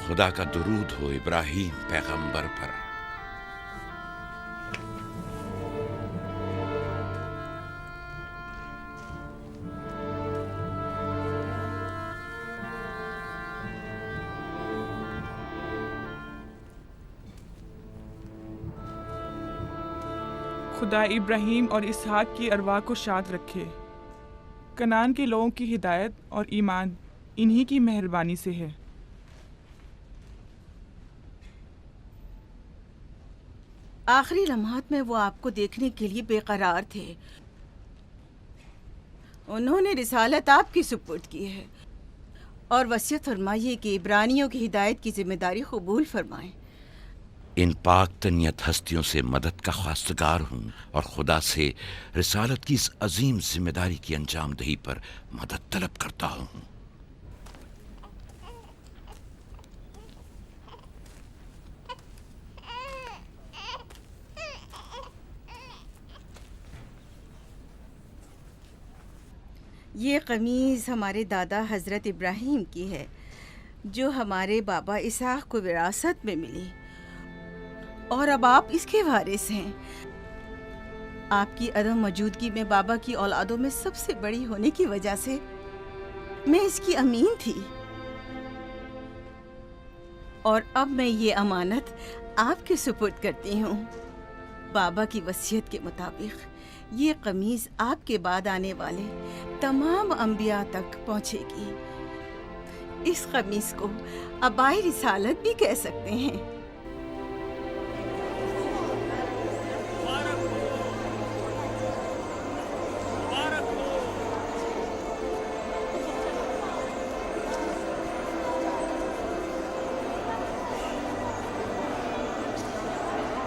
खुदा का दुरूद हो इब्राहीम पैगंबर पर। खुदा इब्राहीम और इसहाक की अरवाह को शाद रखे। कनान के लोगों की हिदायत और ईमान इन्हीं की मेहरबानी से है। आखिरी लम्हात में वो आपको देखने के लिए बेकरार थे। उन्होंने रिसालत आपकी सुपुर्द की है और वसीयत फरमाइए कि इब्रानियों की हिदायत की जिम्मेदारी कबूल फरमाएं। इन पाक तनियत हस्तियों से मदद का ख्वास्तगार हूँ और खुदा से रिसालत की इस अजीम जिम्मेदारी की अंजाम दही पर मदद तलब करता हूँ। ये कमीज़ हमारे दादा हज़रत इब्राहीम की है, जो हमारे बाबा इसहाक को विरासत में मिली, और अब आप इसके वारिस हैं। आपकी अदम मौजूदगी में बाबा की औलादों में सबसे बड़ी होने की वजह से मैं इसकी अमीन थी, और अब मैं ये अमानत आपके सुपुर्द करती हूँ। बाबा की वसीयत के मुताबिक ये कमीज आपके बाद आने वाले तमाम अंबिया तक पहुँचेगी। इस कमीज को अबाई रिसालत भी कह सकते हैं।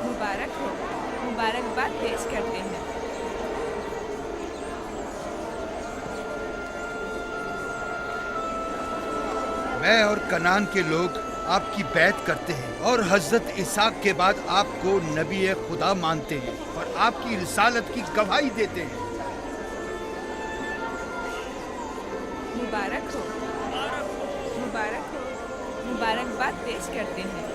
मुबारक हो, मुबारकबाद पेश करते हैं। मैं और कनान के लोग आपकी बैत करते हैं और हजरत इसहाक के बाद आपको नबी खुदा मानते हैं और आपकी रिसालत की गवाही देते हैं। मुबारक हो, मुबारक हो, मुबारकबाद पेश करते हैं।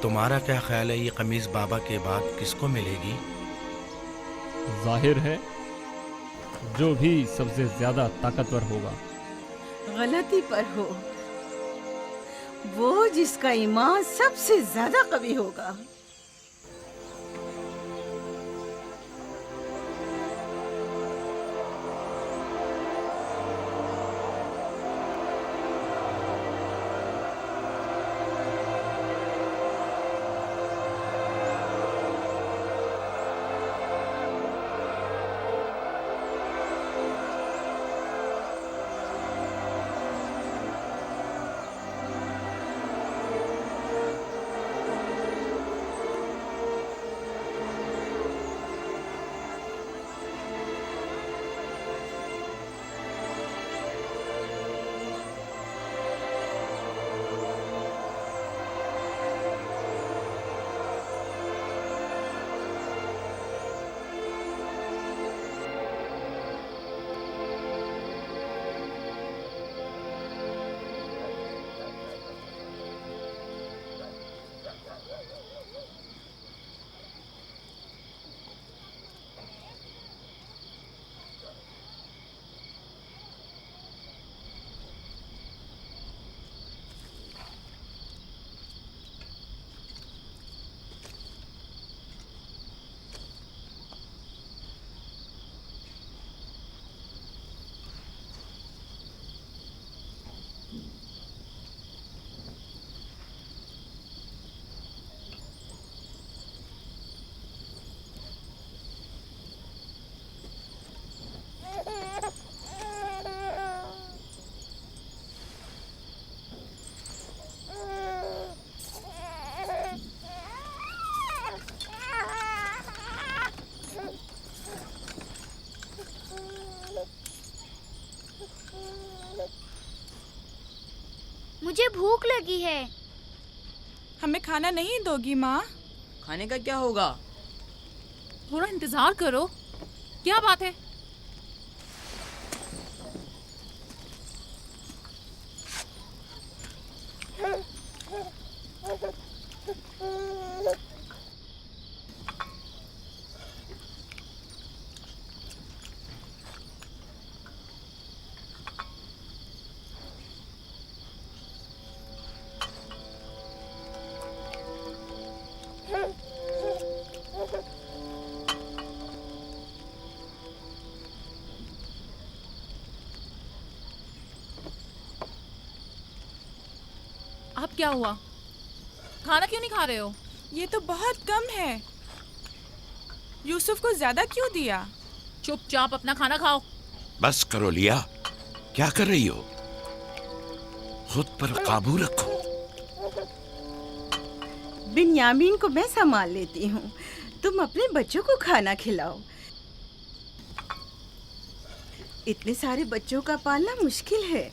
तुम्हारा क्या ख्याल है, ये कमीज बाबा के बाद किसको मिलेगी? जाहिर है जो भी सबसे ज्यादा ताकतवर होगा। गलती पर हो, वो जिसका ईमान सबसे ज्यादा कवी होगा। मुझे भूख लगी है। हमें खाना नहीं दोगी माँ? खाने का क्या होगा? थोड़ा इंतजार करो। क्या बात है? अब क्या हुआ? खाना क्यों नहीं खा रहे हो? ये तो बहुत कम है। यूसुफ को ज्यादा क्यों दिया? चुपचाप अपना खाना खाओ। बस करो लिया, क्या कर रही हो? खुद पर काबू रखो। बिन्यामीन को मैं संभाल लेती हूँ, तुम अपने बच्चों को खाना खिलाओ। इतने सारे बच्चों का पालना मुश्किल है।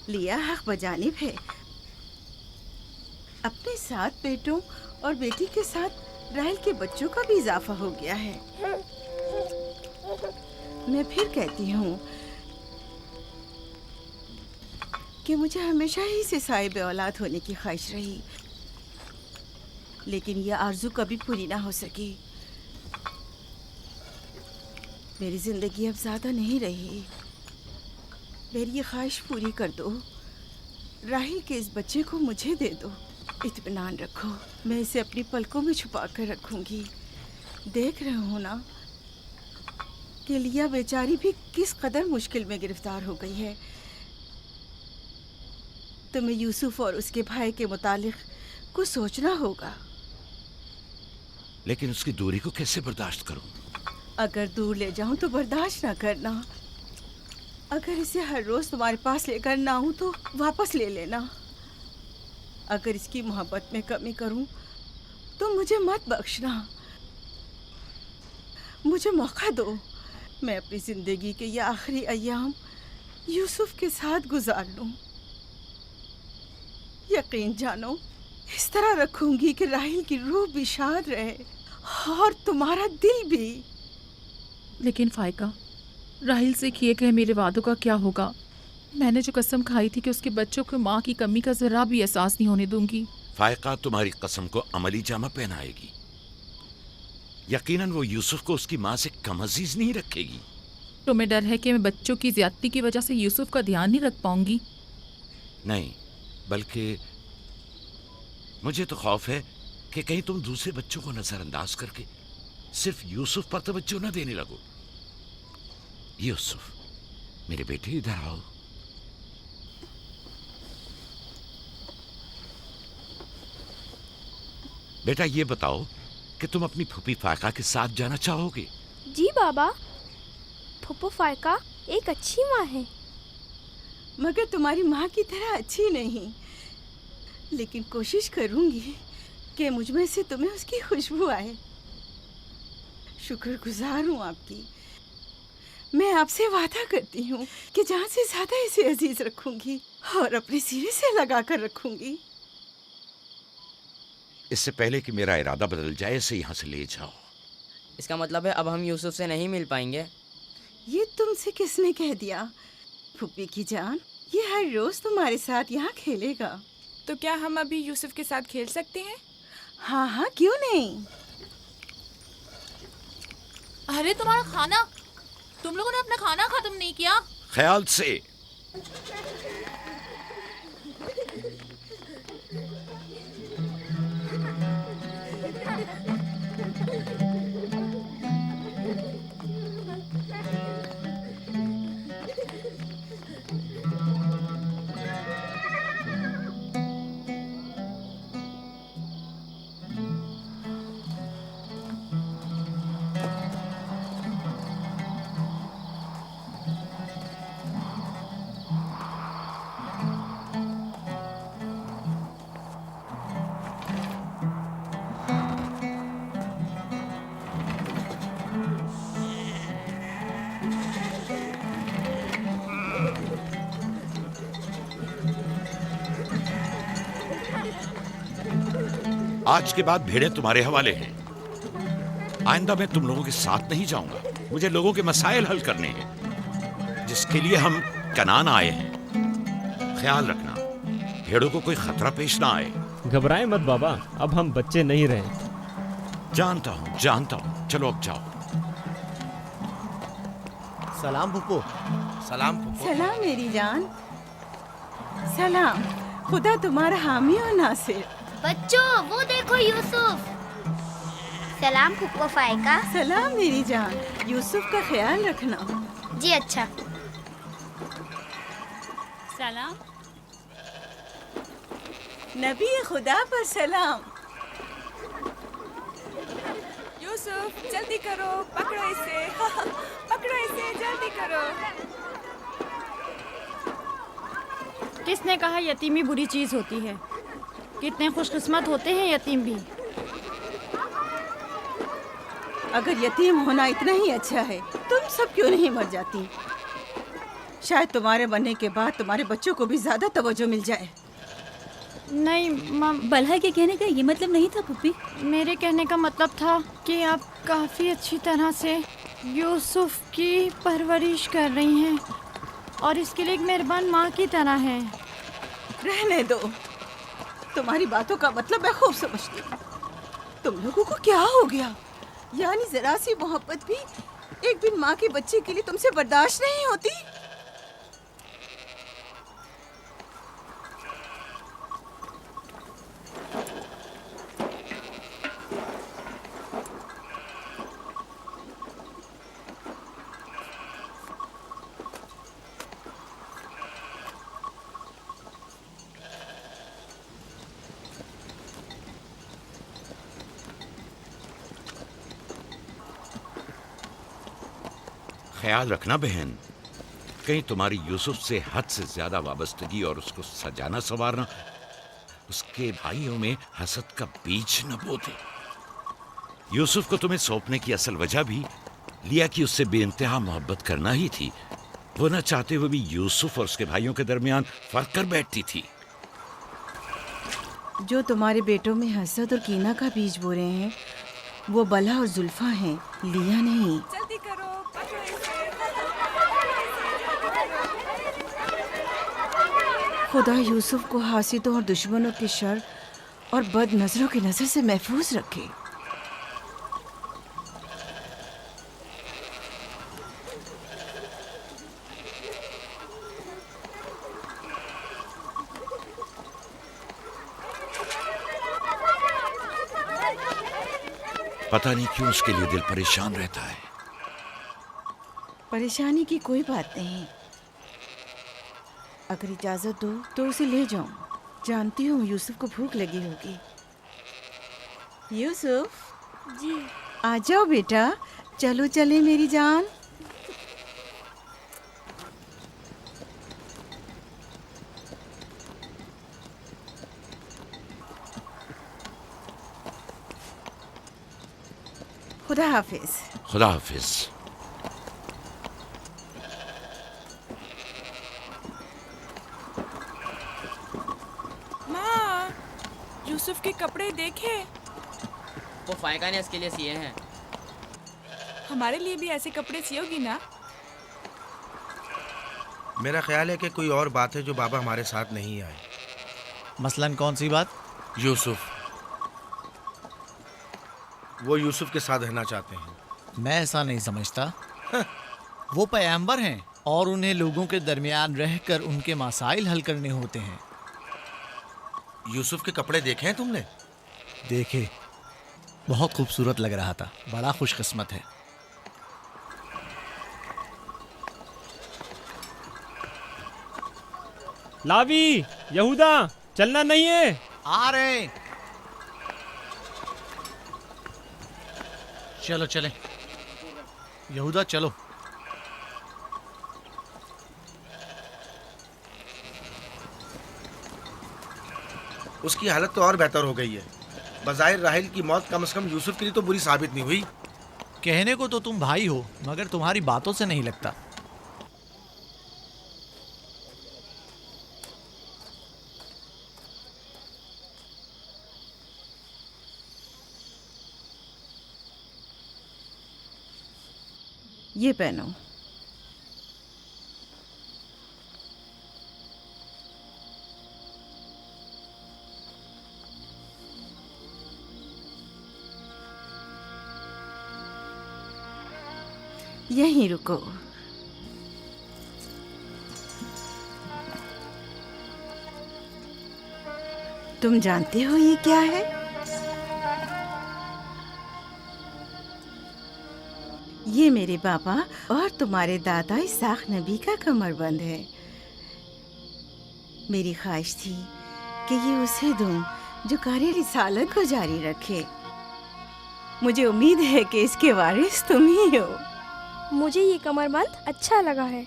लिया हक बजानिब है। अपने 7 बेटों और बेटी के साथ राहेल के बच्चों का भी इजाफा हो गया है। मैं फिर कहती हूँ कि मुझे हमेशा ही से साहिब औलाद होने की ख्वाहिश रही, लेकिन यह आरज़ू कभी पूरी ना हो सकी। मेरी जिंदगी अब ज़्यादा नहीं रही। मेरी ये ख्वाहिश पूरी कर दो। राहिल के इस बच्चे को मुझे दे दो। इत्मीनान रखो, मैं इसे अपनी पलकों में छुपा कर रखूंगी। देख रहे हो ना कि लिया बेचारी भी किस कदर मुश्किल में गिरफ्तार हो गई है। तुम्हें यूसुफ और उसके भाई के मुतालिक कुछ सोचना होगा। लेकिन उसकी दूरी को कैसे बर्दाश्त करूं? अगर दूर ले जाऊं तो बर्दाश्त ना करना। अगर इसे हर रोज तुम्हारे पास लेकर ना आऊं तो वापस ले लेना। अगर इसकी मोहब्बत में कमी करूं तो मुझे मत बख्शना। मुझे मौका दो, मैं अपनी जिंदगी के ये आखिरी अय्याम यूसुफ के साथ गुजार लूं। यकीन जानो, इस तरह रखूंगी कि राहिल की रूह भी शाद रहे और तुम्हारा दिल भी। लेकिन फाइका, राहिल से किए गए मेरे वादों का क्या होगा? मैंने जो कसम खाई थी कि उसके बच्चों को माँ की कमी का जरा भी एहसास नहीं होने दूंगी। फायका तुम्हारी कसम को अमली जामा पहनाएगी। यकीनन वो यूसुफ को उसकी माँ से कम अजीज नहीं रखेगी। तुम्हें डर है कि मैं बच्चों की ज्यादती की वजह से यूसुफ का ध्यान नहीं रख पाऊंगी? नहीं, बल्कि मुझे तो खौफ है कि कहीं तुम दूसरे बच्चों को नजरअंदाज करके सिर्फ यूसुफ पर तवज्जो न देने लगो। यूसुफ, मेरे बेटे, इधर आओ। बेटा, ये बताओ कि तुम अपनी फूफी फायका के साथ जाना चाहोगे? जी बाबा, फूफो फायका एक अच्छी माँ है। मगर तुम्हारी माँ की तरह अच्छी नहीं, लेकिन कोशिश करूंगी कि मुझ में से तुम्हें उसकी खुशबू आए। शुक्रगुजार हूँ आपकी। मैं आपसे वादा करती हूँ कि जान से ज्यादा इसे अजीज रखूंगी और अपने सीने से लगा कर रखूंगी। इससे पहले कि मेरा इरादा बदल जाए, इसे यहाँ से ले जाओ। इसका मतलब है अब हम यूसुफ से नहीं मिल पाएंगे? ये तुमसे किसने कह दिया? फूफी की जान, ये हर रोज तुम्हारे साथ यहाँ खेलेगा। तो क्या हम अभी यूसुफ के साथ खेल सकते हैं? हाँ हाँ, क्यों नहीं। अरे तुम्हारा खाना, तुम लोगों ने अपना खाना खत्म नहीं किया? ख्याल से। आज के बाद भेड़ें तुम्हारे हवाले हैं। आइंदा मैं तुम लोगों के साथ नहीं जाऊंगा। मुझे लोगों के मसाइल हल करने हैं, जिसके लिए हम कनान आए हैं। ख्याल रखना भेड़ों को कोई खतरा पेश ना आए। घबराए मत बाबा, अब हम बच्चे नहीं रहे। जानता हूँ। चलो अब जाओ। सलाम फुप्पो। सलाम फुप्पो। सलाम मेरी जान। सलाम। खुदा तुम्हारा हामी और नासिर। बच्चों वो देखो यूसुफ। सलाम फुप्पो फाइका। सलाम मेरी जान। यूसुफ का ख्याल रखना। जी अच्छा। सलाम। नबी खुदा पर सलाम। यूसुफ जल्दी करो, पकड़ो इसे। पकड़ो इसे, जल्दी करो। किसने कहा यतीमी बुरी चीज होती है? कितने खुशकिस्मत होते हैं यतीम भी। अगर यतीम होना इतना ही अच्छा है, तुम सब क्यों नहीं मर जाती? शायद तुम्हारे बनने के बाद तुम्हारे बच्चों को भी ज्यादा तवज्जो मिल जाए। नहीं मम, बलहा के कहने का ये मतलब नहीं था पुप्पी। मेरे कहने का मतलब था कि आप काफ़ी अच्छी तरह से यूसुफ की परवरिश कर रही हैं और इसके लिए एक मेहरबान माँ की तरह हैं। रहने दो, तुम्हारी बातों का मतलब मैं खूब समझती हूँ। तुम लोगों को क्या हो गया? यानी जरा सी मोहब्बत भी एक बिन माँ के बच्चे के लिए तुमसे बर्दाश्त नहीं होती? ख्याल रखना बहन, कहीं तुम्हारी यूसुफ से हद से ज्यादा वाबस्तगी और उसको सजाना संवारना उसके भाइयों में हसद का बीज न बो दे। यूसुफ को तुम्हें सौंपने की असल वजह भी लिया कि उससे बेइंतहा मोहब्बत करना ही थी। वो न चाहते हुए भी यूसुफ और उसके भाइयों के दरमियान फर्क कर बैठती थी। जो तुम्हारे बेटों में हसद और कीना का बीज बो रहे हैं, वो बला और जुल्फा हैं, लिया नहीं। जल्दी करो, पकड़ो इसे। खुदा यूसुफ को हासिदों और दुश्मनों के शर और बद नजरों की नजर से महफूज रखे। पता नहीं क्यों उसके लिए दिल परेशान रहता है। परेशानी की कोई बात नहीं। अगर इजाजत दो तो उसे ले जाऊं। जानती हूँ यूसुफ को भूख लगी होगी। यूसुफ जी आ जाओ बेटा, चलो चले मेरी जान। खुदा हाफिज। खुदा हाफिज। माँ, यूसुफ के कपड़े देखे। वो फायका ने इसके लिए सिए हैं। हमारे लिए भी ऐसे कपड़े सियोगी ना? मेरा ख्याल है कि कोई और बात है जो बाबा हमारे साथ नहीं आए। मसलन कौन सी बात? यूसुफ। वो यूसुफ के साथ रहना चाहते हैं। मैं ऐसा नहीं समझता। वो पैगंबर हैं और उन्हें लोगों के दरमियान रहकर उनके मसाइल हल करने होते हैं। यूसुफ के कपड़े देखे हैं तुमने? देखे, बहुत खूबसूरत लग रहा था। बड़ा खुशकिस्मत है। लावी, यहूदा, चलना नहीं है। आ रहे हैं। चलो चले यहूदा, चलो। उसकी हालत तो और बेहतर हो गई है। बज़ाहिर राहिल की मौत कम से कम यूसुफ के लिए तो बुरी साबित नहीं हुई। कहने को तो तुम भाई हो, मगर तुम्हारी बातों से नहीं लगता। ये पहनो। यहीं रुको। तुम जानते हो ये क्या है? ये मेरे बाबा और तुम्हारे दादा इसाक नबी का कमरबंद है। मेरी ख्वाहिश थी कि ये उसे दूं जो कार्य रिसालत को जारी रखे। मुझे उम्मीद है कि इसके वारिस तुम ही हो। मुझे ये कमरबंद अच्छा लगा है।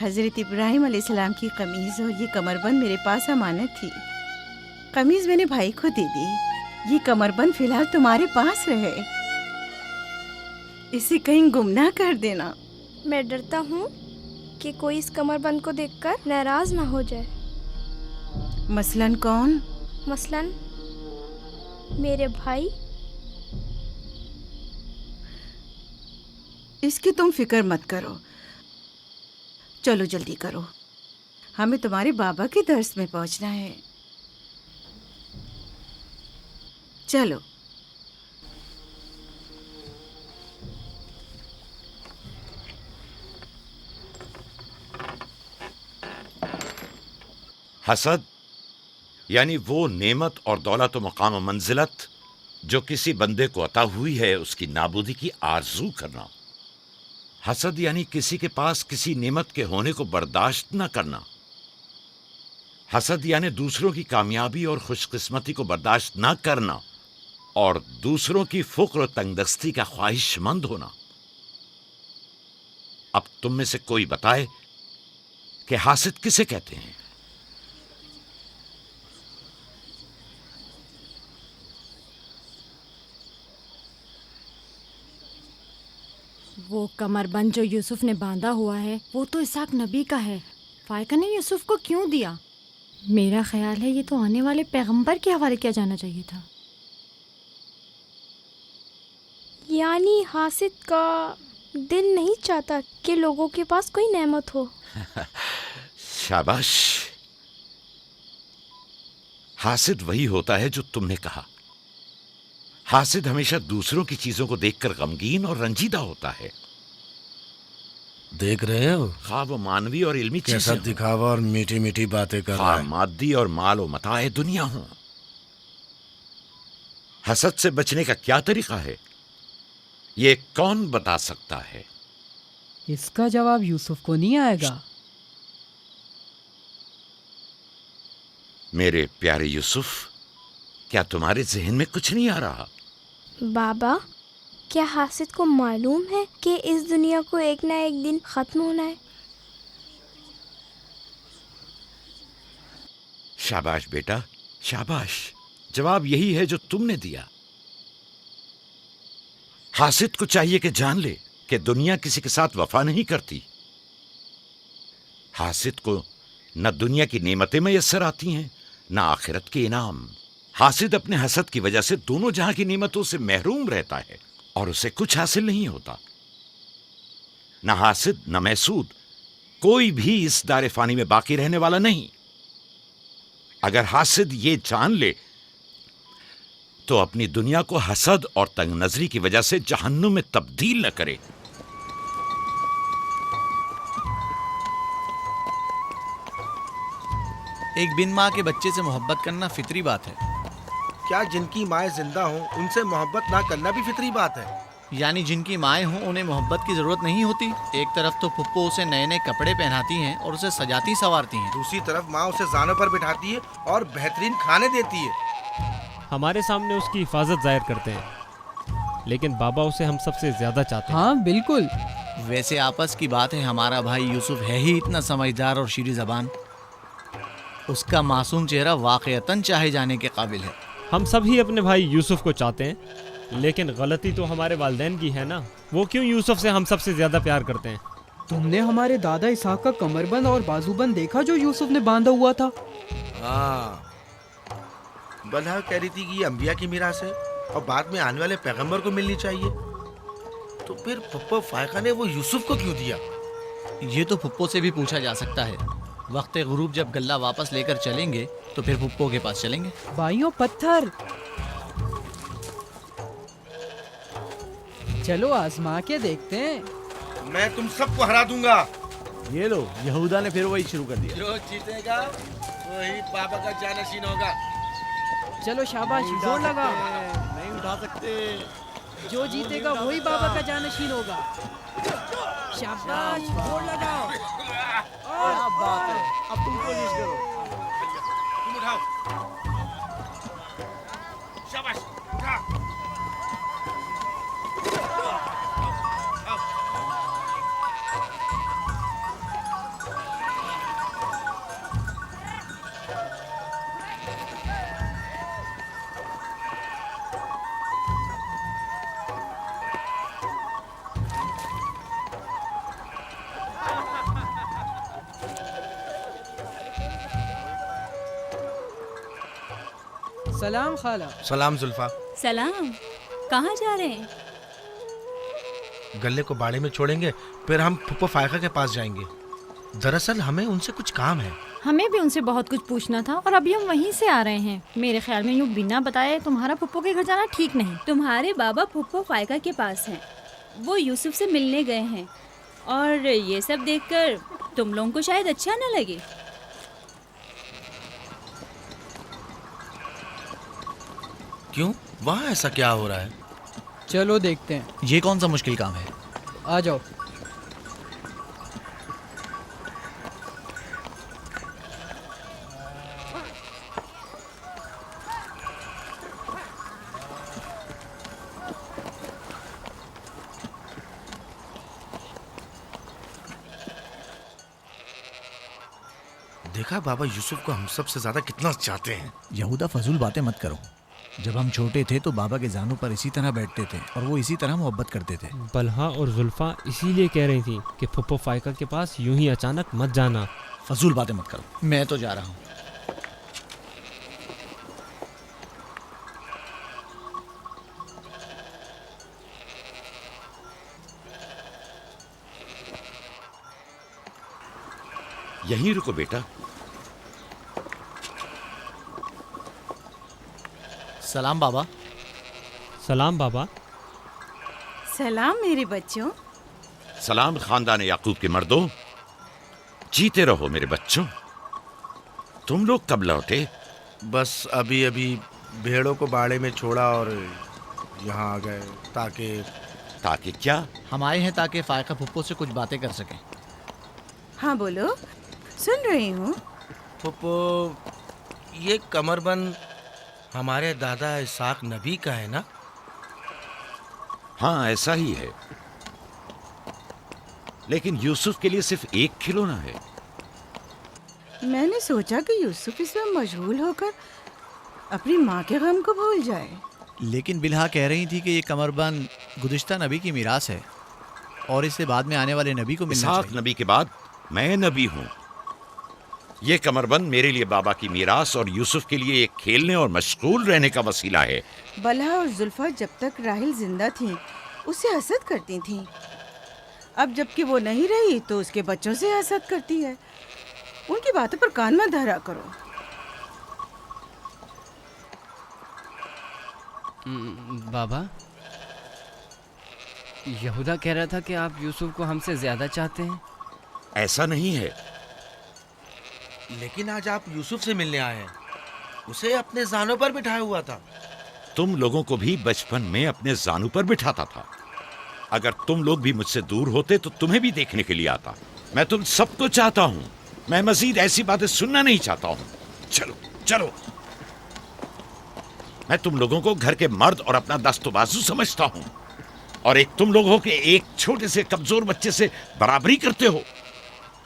हजरत इब्राहिम अलैहिस्सलाम की कमीज और ये कमरबंद मेरे पास अमानत थी। कमीज मैंने भाई को दे दी। ये कमरबंद फिलहाल तुम्हारे पास रहे। इसे कहीं गुम ना कर देना। मैं डरता हूँ कि कोई इस कमरबंद को देखकर नाराज ना हो जाए। मसलन कौन? मसलन मेरे भाई। इसकी तुम फिक्र मत करो। चलो जल्दी करो, हमें तुम्हारे बाबा के दर्स में पहुंचना है। चलो। हसद यानी वो नेमत और दौलत व मकाम व मंजिलत जो किसी बंदे को अता हुई है, उसकी नाबूदी की आरजू करना। हसद यानी किसी के पास किसी नेमत के होने को बर्दाश्त न करना। हसद यानी दूसरों की कामयाबी और खुशकिस्मती को बर्दाश्त न करना और दूसरों की फुक्र और तंगदस्ती का ख्वाहिशमंद होना। अब तुम में से कोई बताए कि हासिद किसे कहते हैं? वो कमरबंद जो यूसुफ ने बांधा हुआ है वो तो इसाक नबी का है। फायका ने यूसुफ को क्यों दिया? मेरा ख्याल है ये तो आने वाले पैगंबर के हवाले किया जाना चाहिए था। यानी हासिद का दिल नहीं चाहता कि लोगों के पास कोई नेमत हो। शाबाश। हासिद वही होता है जो तुमने कहा। हासिद हमेशा दूसरों की चीजों को देखकर गमगीन और रंजीदा होता है। देख रहे हो खा वो मानवी और इल्मी कैसा चीजें दिखावा और मीठी मीठी बातें कर रहा है। मादी और माल व मताए दुनिया हो। हसद से बचने का क्या तरीका है, ये कौन बता सकता है? इसका जवाब यूसुफ को नहीं आएगा। मेरे प्यारे यूसुफ, क्या तुम्हारे जहन में कुछ नहीं आ रहा? बाबा, क्या हासिद को मालूम है कि इस दुनिया को एक ना एक दिन खत्म होना है? शाबाश बेटा, शाबाश। जवाब यही है जो तुमने दिया। हासिद को चाहिए कि जान ले कि दुनिया किसी के साथ वफा नहीं करती। हासिद को न दुनिया की नेमतें मैसर आती हैं, न आखिरत के इनाम। हासिद अपने हसद की वजह से दोनों जहां की नेमतों से महरूम रहता है और उसे कुछ हासिल नहीं होता। न हासिद न महसूद, कोई भी इस दारे फानी में बाकी रहने वाला नहीं। अगर हासिद ये जान ले तो अपनी दुनिया को हसद और तंग नजरी की वजह से जहन्नुम में तब्दील न करे। एक बिन माँ के बच्चे से मोहब्बत करना फितरी बात है। क्या जिनकी माएँ जिंदा हों उनसे मोहब्बत ना करना भी फितरी बात है? यानी जिनकी माएँ हों उन्हें मोहब्बत की जरूरत नहीं होती। एक तरफ तो पुप्पो उसे नए नए कपड़े पहनाती हैं और उसे सजाती संवारती हैं, दूसरी तरफ माँ उसे जानों पर बिठाती है और बेहतरीन खाने देती है। हमारे सामने उसकी हिफाजत जाहिर करते हैं, लेकिन बाबा उसे हम सबसे ज्यादा चाहते हैं। हाँ बिल्कुल। वैसे आपस की बात है, हमारा भाई यूसुफ है ही इतना समझदार और शीरी ज़बान। उसका मासूम चेहरा वाकईतन चाहे जाने के काबिल है। हम सभी अपने भाई यूसुफ को चाहते हैं, लेकिन गलती तो हमारे वालिदैन की है ना। वो क्यों यूसुफ से हम सबसे ज्यादा प्यार करते हैं? तुमने हमारे दादा इसाक का कमरबंद और बाजूबंद देखा जो यूसुफ ने बांधा हुआ था? हाँ, बल्हा कह रही थी कि ये अंबिया की मीरास है और बाद में आने वाले पैगंबर को मिलनी चाहिए। तो फिर फुप्पो फायका ने वो यूसुफ को क्यों दिया? ये तो फुप्पो से भी पूछा जा सकता है। वक्त गुरूब जब गल्ला वापस लेकर चलेंगे तो फिर फुप्पो के पास चलेंगे। भाइयों पत्थर, चलो आजमा के देखते हैं। मैं तुम सबको हरा दूंगा। ये लो, यहूदा ने फिर वही शुरू कर दिया। जो जीतेगा वही बाबा का जानशीन होगा। चलो शाबाश, जोर लगाओ। नहीं उठा सकते। जो जीतेगा वही बाबा का जानशीन होगा। शाबाश, जोर लगाओ। क्या बात है, अब तुम कोशिश करो। तुम उठाओ। शाबाश, उठा। सलाम खाला। सलाम जुल्फा। सलाम। कहाँ जा रहे हैं? गल्ले को बाड़े में छोड़ेंगे, फिर हम फुप्पो फायका के पास जाएंगे। दरअसल हमें उनसे कुछ काम है। हमें भी उनसे बहुत कुछ पूछना था और अभी हम वहीं से आ रहे हैं। मेरे ख्याल में यूँ बिना बताए तुम्हारा फुप्पो के घर जाना ठीक नहीं। तुम्हारे बाबा फुप्पो फायका के पास हैं। वो यूसुफ से मिलने गए हैं और ये सब देखकर तुम लोगों को शायद अच्छा न लगे। क्यों? वहाँ ऐसा क्या हो रहा है? चलो देखते हैं। ये कौन सा मुश्किल काम है? आ जाओ। देखा बाबा यूसुफ को हम सबसे ज्यादा कितना चाहते हैं। यहूदा फजूल बातें मत करो। जब हम छोटे थे तो बाबा के जानों पर इसी तरह बैठते थे और वो इसी तरह मोहब्बत करते थे। बलहा और जुल्फा इसीलिए कह रही थी कि फुप्पो फायका के पास यूं ही अचानक मत जाना। फजूल बातें मत करो, मैं तो जा रहा हूँ। यहीं रुको बेटा। सलाम बाबा। सलाम बाबा। सलाम मेरे बच्चों। सलाम खानदान याकूब के मर्दों। जीते रहो मेरे बच्चों। तुम लोग कब लौटे? बस अभी अभी भेड़ों को बाड़े में छोड़ा और यहाँ आ गए। ताकि क्या? हम आए हैं ताकि फायका फुप्पो से कुछ बातें कर सकें। हाँ बोलो, सुन रही हूँ। फुप्पो, ये कमरबंद हमारे दादा इसाक नबी का है ना? हाँ ऐसा ही है, लेकिन यूसुफ के लिए सिर्फ एक खिलौना है। मैंने सोचा कि यूसुफ इसमें मशगूल होकर अपनी माँ के गम को भूल जाए। लेकिन बिलहा कह रही थी कि ये कमरबंद गुज़िश्ता नबी की मीरास है और इससे बाद में आने वाले नबी को मिलना इसाक चाहिए। नबी के बाद मैं नबी हूँ। ये कमरबंद मेरे लिए बाबा की मीरास और यूसुफ के लिए एक खेलने और मशगूल रहने का वसीला है। बलहा और जुल्फा जब तक राहिल जिंदा थी उससे हसद करती थीं। अब जबकि वो नहीं रही तो उसके बच्चों से हसद करती है। उनकी बातों पर कान मत धरा करो। बाबा, यहूदा कह रहा था कि आप यूसुफ को हमसे ज्यादा चाहते हैं। ऐसा नहीं है। लेकिन आज आप यूसुफ से मिलने आए हैं। उसे अपने जानों पर बिठाया हुआ था। तुम लोगों को भी बचपन में अपने जानू पर बिठाता था। अगर तुम लोग भी मुझसे दूर होते तो तुम्हें भी देखने के लिए आता। मैं तुम सबको चाहता हूँ। मैं मजीद ऐसी बातें सुनना नहीं चाहता हूँ। चलो चलो। मैं तुम लोगों को घर के मर्द और अपना दस्तबाजू समझता हूँ, और एक तुम लोग हो कि एक छोटे से कमजोर बच्चे से बराबरी करते हो।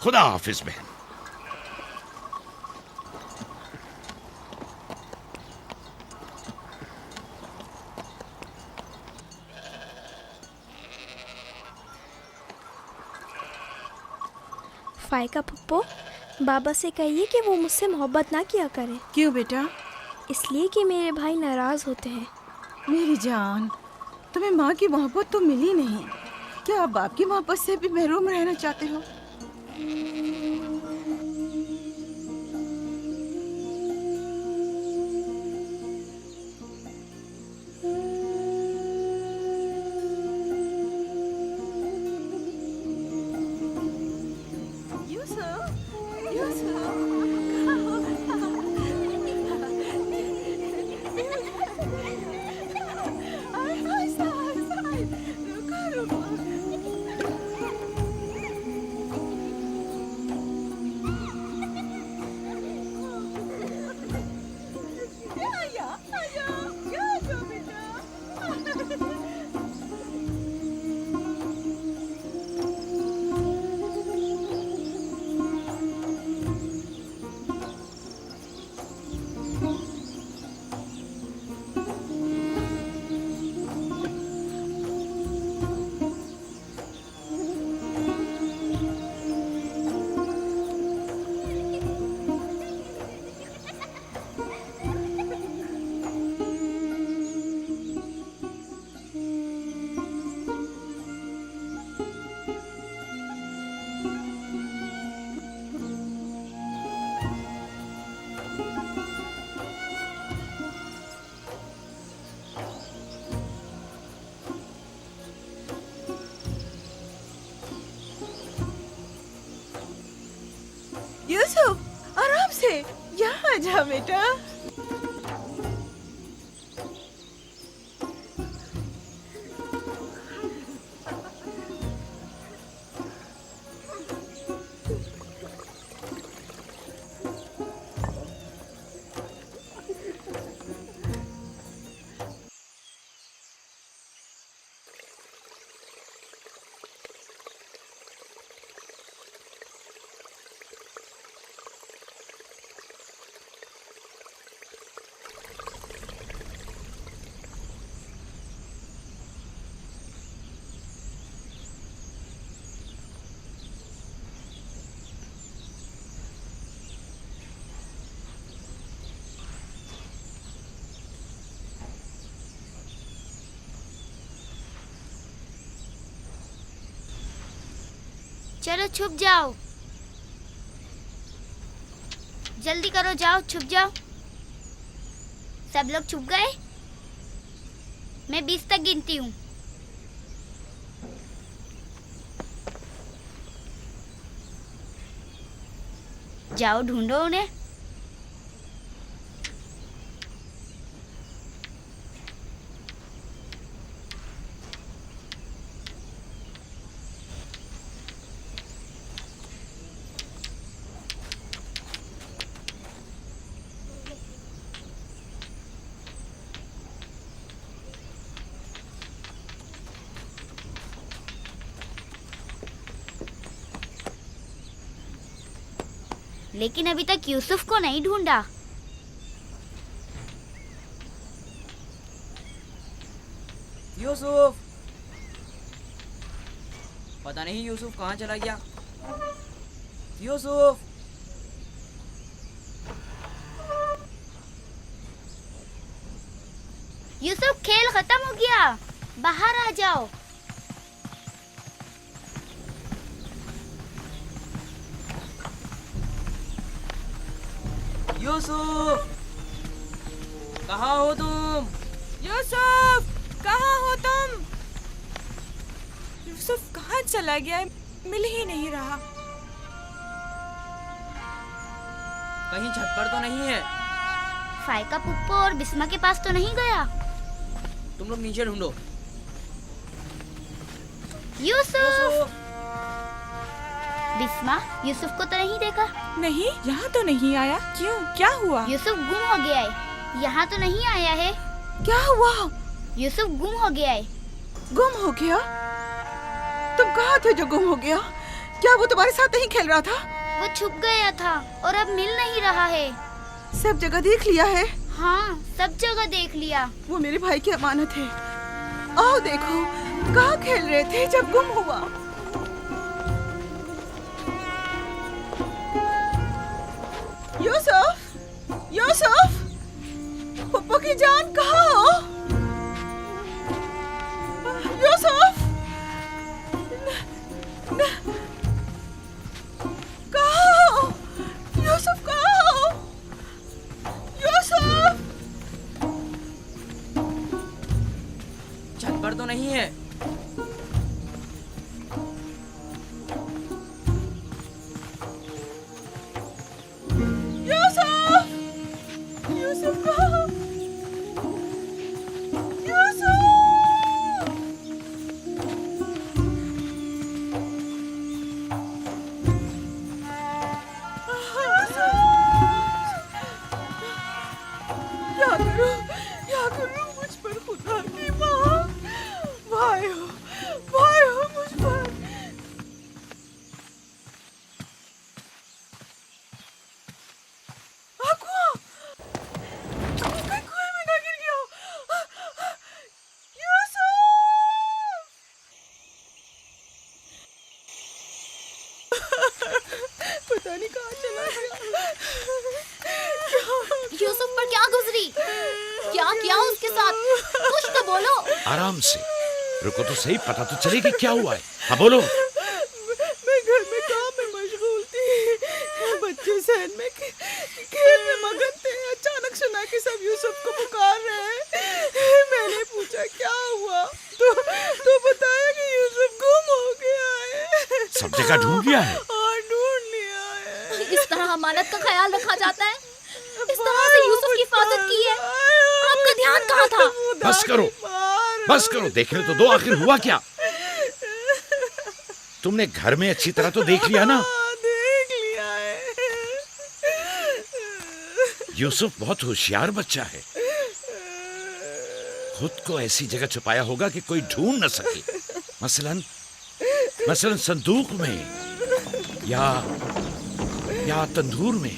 खुदा हाफिज बहन। फायका पप्पो, बाबा से कहिए कि वो मुझसे मोहब्बत ना किया करे। क्यों बेटा? इसलिए कि मेरे भाई नाराज होते हैं। मेरी जान, तुम्हें माँ की मोहब्बत तो मिली नहीं। क्या आप बाप की मोहब्बत से भी महरूम रहना चाहते हो? यूसुफ, आराम से, यहाँ आ जा बेटा। चलो छुप जाओ, जल्दी करो, जाओ छुप जाओ। सब लोग छुप गए? मैं 20 तक गिनती हूँ। जाओ ढूंढो उन्हें। लेकिन अभी तक यूसुफ को नहीं ढूंढा। यूसुफ, पता नहीं यूसुफ कहाँ चला गया। यूसुफ, यूसुफ, खेल खत्म हो गया, बाहर आ जाओ। यूसुफ, कहाँ हो तुम? यूसुफ, कहाँ हो तुम? यूसुफ कहाँ चला गया है? मिल ही नहीं रहा। कहीं छत पर तो नहीं है? फाइका पुप्पो और बिस्मा के पास तो नहीं गया? तुम लोग नीचे ढूंढो। यूसुफ! बिस्मा, यूसुफ को तो नहीं देखा? नहीं, यहाँ तो नहीं आया। क्यों, क्या हुआ? यूसुफ गुम हो गया है, यहाँ तो नहीं आया है। क्या हुआ? यूसुफ गुम हो गया है। गुम हो गया? तुम कहाँ थे जो गुम हो गया? क्या वो तुम्हारे साथ नहीं खेल रहा था? वो छुप गया था और अब मिल नहीं रहा है। सब जगह देख लिया है? हाँ, सब जगह देख लिया। वो मेरे भाई की अमानत है। आओ देखो, कहाँ खेल रहे थे जब गुम हुआ? यूसुफ, यूसुफ, पप्पू की जान कहाँ हो? यूसुफ, छत पर तो नहीं है? यूसुफ! यूसुफ कहाँ? यूसुफ! क्या करूं मुझ पर खुदा की माँ, भाई हो मुझ पर। कुएं में ना गिर गया। यूसुफ! पता नहीं कहाँ चला गया। यूसुफ पर क्या गुजरी? क्या किया उसके साथ? कुछ तो बोलो। आराम से रुको तो सही, पता तो चले कि क्या हुआ है। हाँ बोलो। मैं घर में काम में मशगूल थी, बच्चे सहन में खेल में मगन थे। अचानक सुना कि सब यूसुफ को पुकार रहे हैं। मैंने पूछा क्या हुआ, तो बताया कि यूसुफ गुम हो गया है। सब जगह ढूंढ लिया है? हाँ, ढूंढ लिया है। इस तरह अमानत का ख्याल रखा जाता है? इस तरह से यूसुफ की हिफाजत की है? आपका ध्यान कहाँ था? बस करो, देखने तो दो, आखिर हुआ क्या? तुमने घर में अच्छी तरह तो देख लिया ना? देख लिया है। यूसुफ बहुत होशियार बच्चा है, खुद को ऐसी जगह छुपाया होगा कि कोई ढूंढ न सके। मसलन संदूक में या तंदूर में।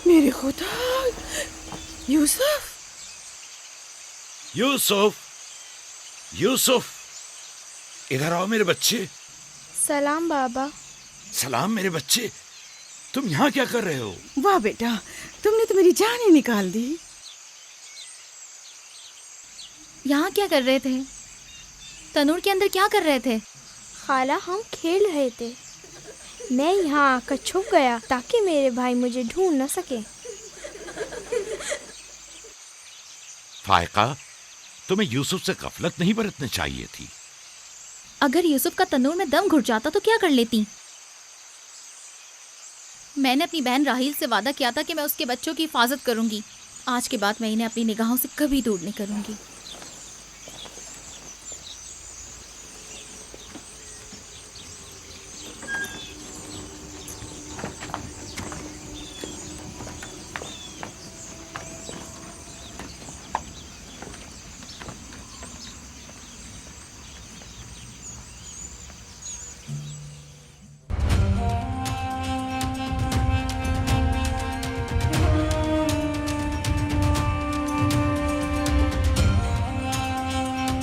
मेरे खुदा, यूसुफ! यूसुफ, इधर आओ मेरे बच्चे। सलाम बाबा। सलाम मेरे बच्चे, तुम यहाँ क्या कर रहे हो? वाह बेटा, तुमने तो मेरी जान ही निकाल दी। यहाँ क्या कर रहे थे? तनूर के अंदर क्या कर रहे थे? खाला, हम खेल रहे थे। मैं यहाँ आकर छुप गया ताकि मेरे भाई मुझे ढूंढ न सके। फायका, तुम्हें यूसुफ से गफलत नहीं बरतनी चाहिए थी। अगर यूसुफ का तनूर में दम घुट जाता तो क्या कर लेती? मैंने अपनी बहन राहील से वादा किया था कि मैं उसके बच्चों की हिफाजत करूंगी। आज के बाद मैं इन्हें अपनी निगाहों से कभी दूर नहीं करूंगी।